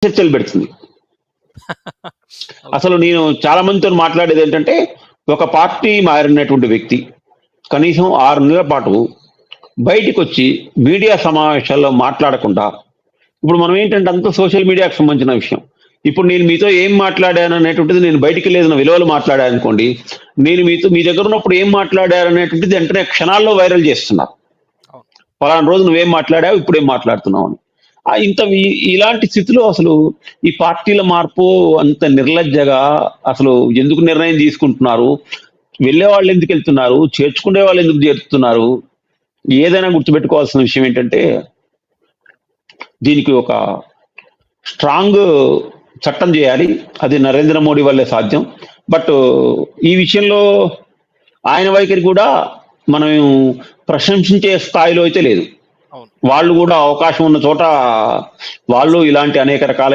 చర్చలు పెడుతుంది. ఓకే. అసలు నేను చాలా మందితో మాట్లాడేది ఏంటంటే, ఒక పార్టీ మారినటువంటి వ్యక్తి కనీసం 6 నెలల పాటు బయటికొచ్చి మీడియా సమావేశాల్లో మాట్లాడకుండా, ఇప్పుడు మనం ఏంటంటే అంతా సోషల్ మీడియాకి సంబంధించిన విషయం. ఇప్పుడు నేను మీతో ఏం మాట్లాడాననేటువంటిది నేను బయటికెళ్ళి విలువలు మాట్లాడాననుకోండి, నేను మీ దగ్గర ఉన్నప్పుడు ఏం మాట్లాడారనేటువంటిది వెంటనే క్షణాల్లో వైరల్ చేస్తున్నారు. అవును. పలానా రోజు నువ్వేం మాట్లాడావు, ఇప్పుడేం మాట్లాడుతున్నావు అని. ఇలాంటి స్థితిలో అసలు ఈ పార్టీల మార్పు అంత నిర్లజ్జగా అసలు ఎందుకు నిర్ణయం తీసుకుంటున్నారు? వెళ్ళేవాళ్ళు ఎందుకెళ్తున్నారు? చేర్చుకునే వాళ్ళు ఎందుకు చేరుతున్నారు? ఏదైనా గుర్తుపెట్టుకోవాల్సిన విషయం ఏంటంటే, దీనికి ఒక స్ట్రాంగ్ చట్టం చేయాలి. అది నరేంద్ర మోడీ వల్లే సాధ్యం. బట్ ఈ విషయంలో ఆయన వైఖరి కూడా మనం ప్రశంసించే స్థాయిలో అయితే లేదు. అవును. వాళ్ళు కూడా అవకాశం ఉన్న చోట వాళ్ళు ఇలాంటి అనేక రకాల